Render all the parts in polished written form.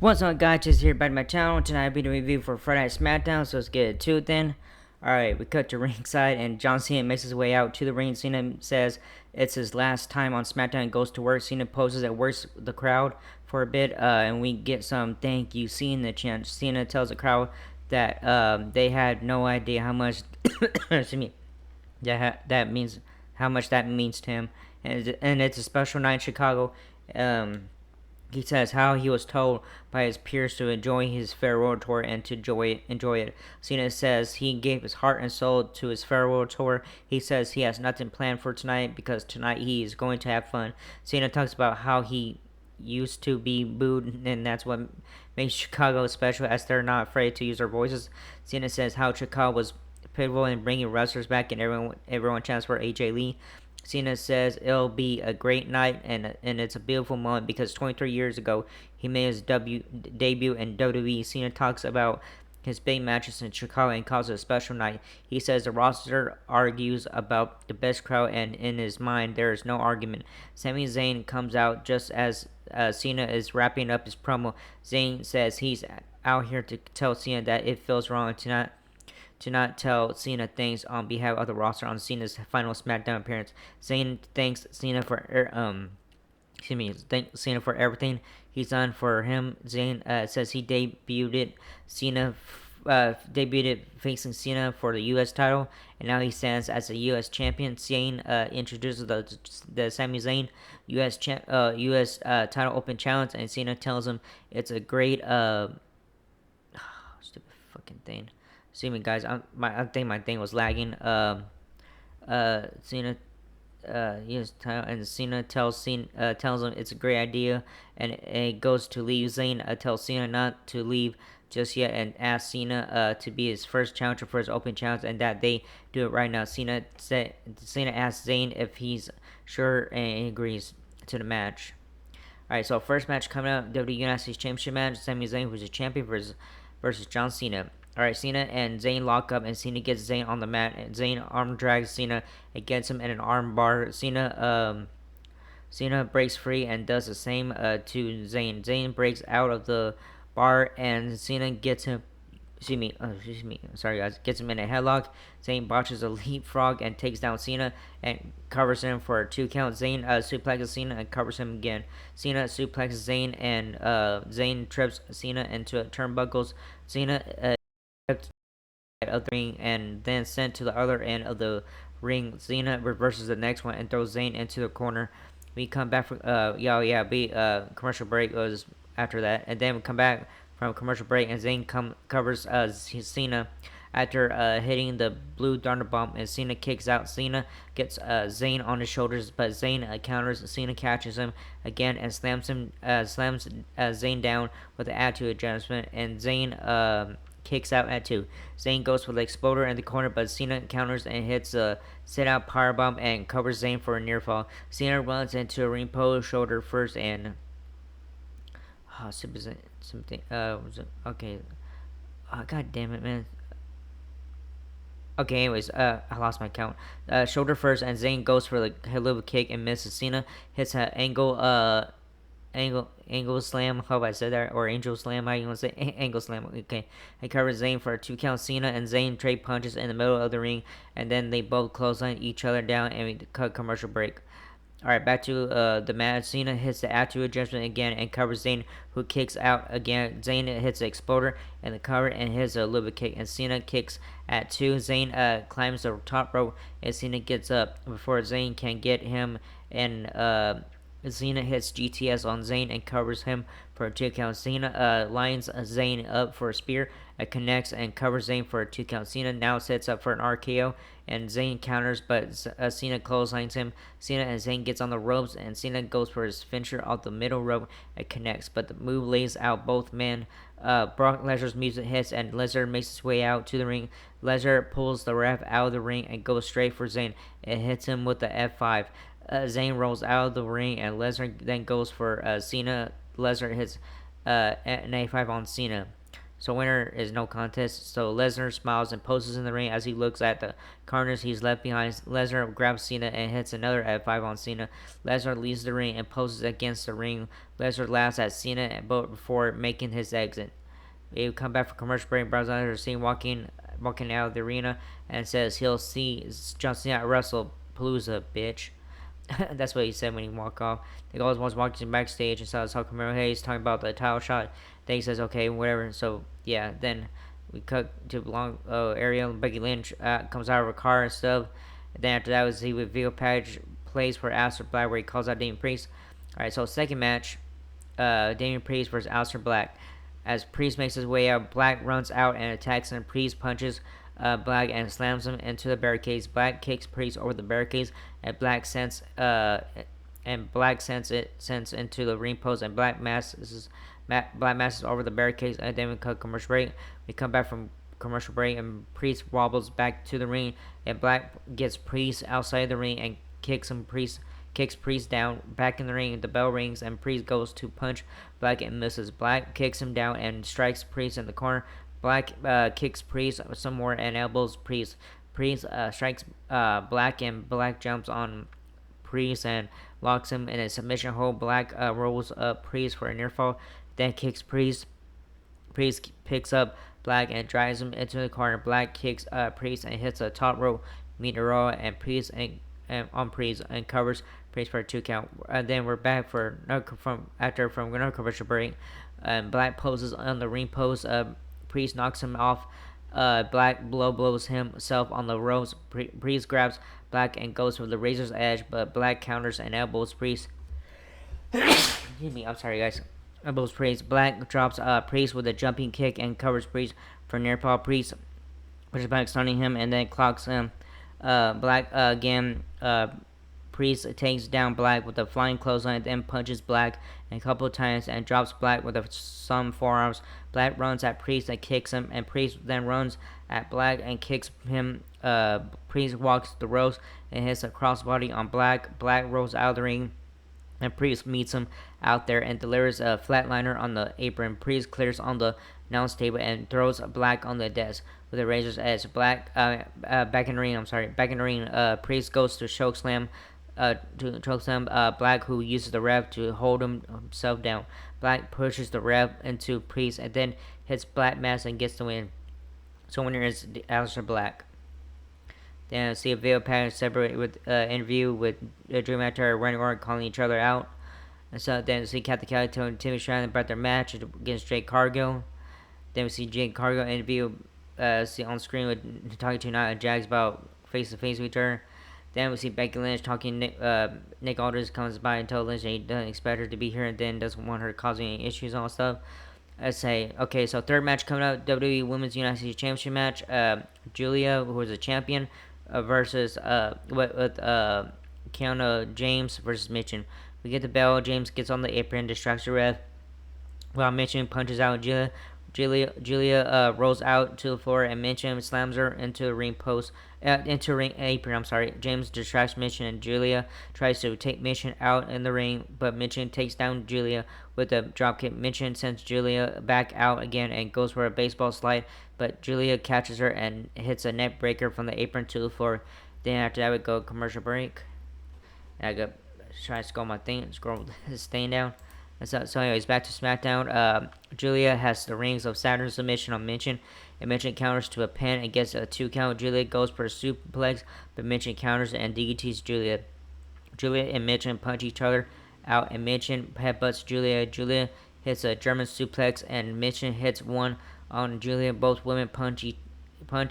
What's up, guys? Just here back to my channel. Tonight I'll be doing a review for Friday Night Smackdown, so let's get to it then. Alright, we cut to ringside, and John Cena makes his way out to the ring. Cena says it's his last time on Smackdown and goes to work. Cena poses and works the crowd for a bit, and we get some thank you Cena chants. Cena tells the crowd that they had no idea how much excuse me, that means, how much that means to him, and it's a special night in Chicago. He says how he was told by his peers to enjoy his farewell tour and to enjoy it. Cena says he gave his heart and soul to his farewell tour. He says he has nothing planned for tonight because tonight he is going to have fun. Cena talks about how he used to be booed, and that's what makes Chicago special, as they're not afraid to use their voices. Cena says how Chicago was pivotal in bringing wrestlers back, and everyone chants for AJ Lee. Cena says it'll be a great night, and it's a beautiful moment because 23 years ago he made his debut in WWE. Cena talks about his big matches in Chicago and calls it a special night. He says the roster argues about the best crowd, and in his mind there is no argument. Sami Zayn comes out just as Cena is wrapping up his promo. Zayn says he's out here to tell Cena that it feels wrong to not tell Cena thanks on behalf of the roster on Cena's final SmackDown appearance. Zayn thanks Cena for Cena for everything he's done for him. Zayn says he debuted facing Cena for the U.S. title, and now he stands as a U.S. champion. Zayn introduces the Sami Zayn U.S. Title Open Challenge, and Cena tells him it's a great stupid fucking thing. Excuse me, guys. I think my thing was lagging. Cena, yes, and Cena tells him it's a great idea, and it goes to leave. Zayn tells Cena not to leave just yet, and asks Cena to be his first challenger for his open challenge, and that they do it right now. Cena asks Zayn if he's sure, and he agrees to the match. Alright, so first match coming up, WWE United States Championship match. Sami Zayn, who's a champion, versus John Cena. Alright, Cena and Zayn lock up, and Cena gets Zayn on the mat, and Zayn arm drags Cena and gets him in an arm bar. Cena breaks free and does the same to Zayn. Zayn breaks out of the bar, and Cena gets him. Sorry, guys. Gets him in a headlock. Zayn botches a leapfrog and takes down Cena and covers him for a 2 count. Zayn suplexes Cena and covers him again. Cena suplexes Zayn, and Zayn trips Cena into turnbuckles. Cena of the ring and then sent to the other end of the ring. Cena reverses the next one and throws Zayn into the corner. We come back from commercial break was after that, and then we come back from commercial break, and Zayn covers Cena after hitting the blue thunder bomb, and Cena kicks out. Cena gets Zayn on his shoulders, but Zayn counters. Cena catches him again and slams Zayn down with the attitude adjustment, and Zayn kicks out at 2. Zayn goes for the exploder in the corner, but Cena counters and hits a sit-out powerbomb and covers Zayn for a near fall. Cena runs into a ring post shoulder first, and something okay. God damn it, man. Okay, anyways, I lost my count. Shoulder first, and Zayn goes for the hello kick and misses. Cena hits an angle slam. Hope I said that, or angel slam. How you want to say angle slam? Okay, and covers Zayn for a 2 count. Cena and Zayn trade punches in the middle of the ring, and then they both clothesline each other down, and we cut commercial break. Alright, back to the match. Cena hits the attitude adjustment again and covers Zayn, who kicks out again. Zayn hits the exploder and the cover and hits a little kick, and Cena kicks at 2. Zayn climbs the top rope, and Cena gets up before Zayn can get him, and Cena hits GTS on Zayn and covers him for a 2 count. Cena lines Zayn up for a spear, connects and covers Zayn for a 2 count. Cena now sets up for an RKO, and Zayn counters, but Cena clotheslines him. Cena and Zayn gets on the ropes, and Cena goes for his finisher off the middle rope and connects, but the move lays out both men. Brock Lesnar's music hits, and Lesnar makes his way out to the ring. Lesnar pulls the ref out of the ring and goes straight for Zayn. It hits him with the F5. Zayn rolls out of the ring, and Lesnar then goes for Cena. Lesnar hits an A5 on Cena. So winner is no contest. So Lesnar smiles and poses in the ring as he looks at the corners he's left behind. Lesnar grabs Cena and hits another F5 on Cena. Lesnar leaves the ring and poses against the ring. Lesnar laughs at Cena before making his exit. He would come back for commercial break. Brown Lesnar is seen walking out of the arena and says he'll see John Cena at WrestlePalooza, bitch. That's what he said when he walked off. The guy was walking backstage and saw Carmelo Hayes talking about the title shot. Then he says, okay, whatever. So, yeah, then we cut to long area. Becky Lynch comes out of her car and stuff. And then after that was he with video package plays for Aleister Black where he calls out Damian Priest. Alright, so second match, Damian Priest versus Aleister Black. As Priest makes his way out, Black runs out and attacks him. Priest punches Black and slams him into the barricades. Black kicks Priest over the barricades, and Black sends sends into the ring post, and Black masses over the barricades. And then we cut commercial break. We come back from commercial break, and Priest wobbles back to the ring, and Black gets Priest outside the ring and kicks Priest down back in the ring. The bell rings and Priest goes to punch Black and misses. Black kicks him down and strikes Priest in the corner. Black kicks Priest some more and elbows Priest. Priest strikes Black and Black jumps on Priest and locks him in a submission hold. Black rolls up Priest for a near fall, then kicks Priest. Priest picks up Black and drives him into the corner. Black kicks Priest and hits a top rope meteor and Priest on Priest and covers Priest for a 2 count. And then we're back for from another commercial break. Black poses on the ring post. Priest knocks him off. Black blows himself on the ropes. Priest grabs Black and goes for the razor's edge, but Black counters and elbows Priest. Excuse me, I'm sorry, guys. Elbows Priest. Black drops Priest with a jumping kick and covers Priest for near fall. Priest pushes back, stunning him, and then clocks him. Black again. Priest takes down Black with a flying clothesline, then punches Black a couple of times and drops Black with some forearms. Black runs at Priest and kicks him, and Priest then runs at Black and kicks him. Priest walks the ropes and hits a crossbody on Black. Black rolls out of the ring, and Priest meets him out there and delivers a flatliner on the apron. Priest clears on the announce table and throws Black on the desk with a razor's edge. Black back in the ring. Back in the ring. Priest goes to chokeslam. Black, who uses the ref to hold himself down. Black pushes the ref into Priest and then hits Black Mass and gets the win. So winner is Aleister Black. Then see a video package separate with interview with Drew McIntyre and Randy Orton calling each other out. And so then see Captain Kelly and Timmy Stratton about their match against Jake Cargill. Then we see Jake Cargill interview see on screen with talking to Nia Jax about face to face with each other. Then we see Becky Lynch talking. Nick Aldis comes by and tells Lynch that he doesn't expect her to be here and then doesn't want her causing any issues and all stuff. I say, okay, so third match coming up, WWE Women's United States Championship match. Julia, who is a champion, versus Kiana James versus Mitchell. We get the bell. James gets on the apron, distracts the ref, while Mitchell punches out Julia. Julia rolls out to the floor and Mitchell slams her into the ring post, into ring apron. James distracts Mitchell and Julia tries to take Mitchell out in the ring, but Mitchell takes down Julia with a dropkick. Mitchell sends Julia back out again and goes for a baseball slide, but Julia catches her and hits a neck breaker from the apron to the floor. Then after that we go commercial break. And I go try to scroll this thing down. So anyways, back to SmackDown. Julia has the rings of Saturn submission on Mitchell, and Mitchell counters to a pin and gets a 2 count. Julia goes for a suplex, but Mitchell counters and DDTs Julia. Julia and Mitchell punch each other out, and Mitchell headbutts Julia. Julia hits a German suplex, and Mitchell hits one on Julia. Both women punch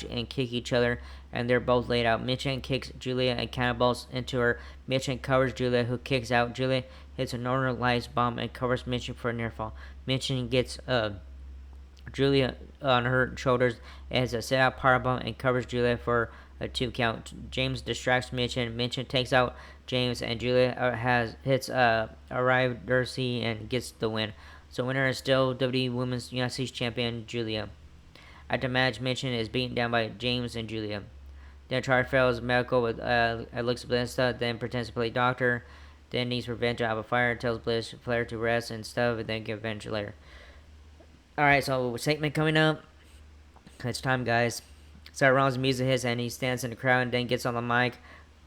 and kick each other, and they're both laid out. Mitchell kicks Julia and cannonballs into her. Mitchell covers Julia, who kicks out. Julia hits a Northern Lights bomb and covers Mitchell for a near fall. Mitchell gets Julia on her shoulders as a set-out powerbomb and covers Julia for a 2 count. James distracts Mitchell. Mitchell takes out James, and Julia hits Arrive Darcy and gets the win. So winner is still WWE Women's United States Champion Julia. After the match, Mitchell is beaten down by James and Julia. Then Charlie fails medical with Alexa Bliss, then pretends to play doctor. Then needs revenge out of a fire, tells Bliss Flair to rest and stuff, and then get revenge later. All right, so segment coming up. It's time, guys. So Ron's music hits and he stands in the crowd and then gets on the mic.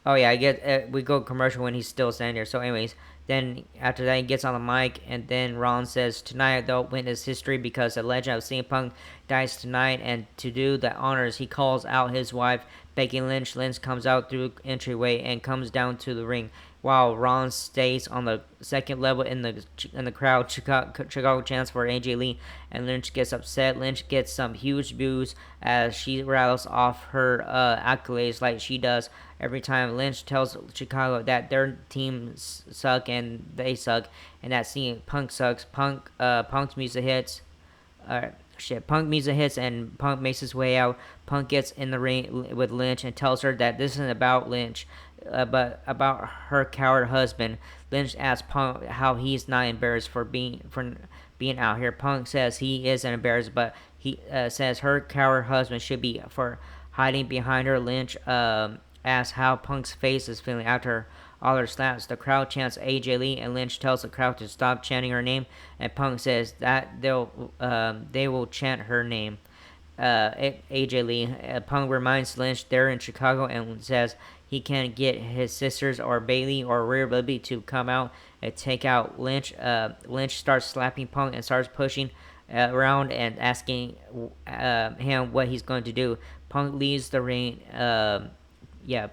Oh yeah, I get we go commercial when he's still standing there. So anyways, then after that he gets on the mic and then Ron says tonight they'll witness history because the legend of CM Punk dies tonight, and to do the honors he calls out his wife Becky Lynch. Lynch comes out through the entryway and comes down to the ring while Ron stays on the second level in the crowd. Chicago chants for AJ Lee, and Lynch gets upset. Lynch gets some huge boos as she rattles off her accolades like she does every time. Lynch tells Chicago that their teams suck and they suck, and that scene Punk sucks. Punk's music hits. Punk music hits and Punk makes his way out. Punk gets in the ring with Lynch and tells her that this isn't about Lynch, but about her coward husband. Lynch asks Punk how he's not embarrassed for being out here. Punk says he isn't embarrassed, but he says her coward husband should be for hiding behind her. Lynch asks how Punk's face is feeling after all her slaps. The crowd chants AJ Lee, and Lynch tells the crowd to stop chanting her name. And Punk says that they will chant her name. AJ Lee. Punk reminds Lynch they're in Chicago and says he can't get his sisters or Bailey or Rhea Ripley to come out and take out Lynch. Lynch starts slapping Punk and starts pushing around and asking him what he's going to do. Punk leaves the ring.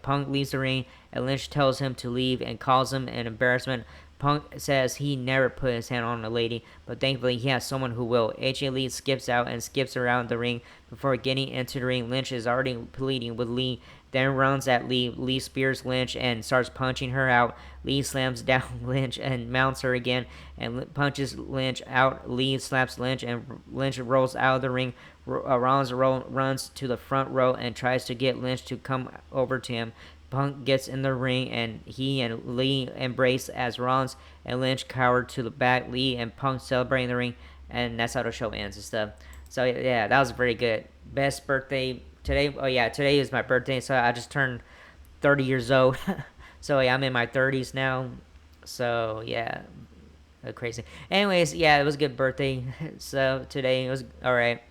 Punk leaves the ring, and Lynch tells him to leave and calls him an embarrassment. Punk says he never put his hand on a lady, but thankfully he has someone who will. AJ Lee skips out and skips around the ring before getting into the ring. Lynch is already pleading with Lee, then runs at Lee. Lee spears Lynch and starts punching her out. Lee slams down Lynch and mounts her again and punches Lynch out. Lee slaps Lynch and Lynch rolls out of the ring. Rollins runs to the front row and tries to get Lynch to come over to him. Punk gets in the ring and he and Lee embrace as Rollins and Lynch cower to the back. Lee and Punk celebrating the ring, and that's how the show ends and stuff. So yeah, that was very good. Best birthday today. Oh yeah, today is my birthday, so I just turned 30 years old. So yeah, I'm in my 30s now. So yeah, crazy. Anyways, yeah, it was a good birthday. So today it was all right.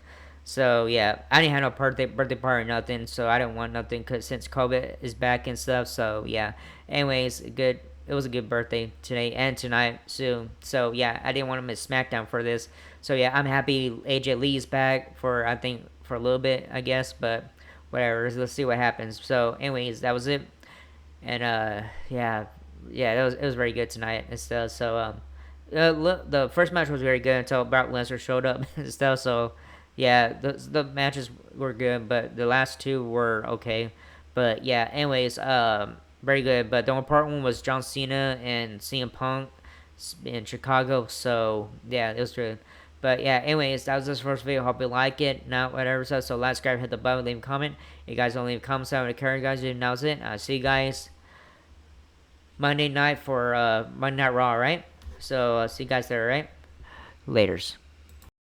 So yeah, I didn't have no birthday party or nothing, so I didn't want nothing cause since COVID is back and stuff. So yeah. Anyways, good. It was a good birthday today and tonight soon. So yeah, I didn't want to miss Smackdown for this. So yeah, I'm happy AJ Lee's back for I think for a little bit I guess, but whatever. Let's see what happens. So anyways, that was it. And yeah, it was very good tonight and stuff. So the first match was very good until Brock Lesnar showed up and stuff. So yeah, the matches were good, but the last two were okay. But yeah, anyways, very good. But the important one was John Cena and CM Punk in Chicago. So yeah, it was good. But yeah, anyways, that was this first video. Hope you like it. Now, whatever so like, subscribe, hit the button, leave a comment. You guys don't leave a comment, so I'm gonna carry you guys. And that was it. I'll see you guys Monday night for Monday Night Raw, right? So see you guys there, right? Laters.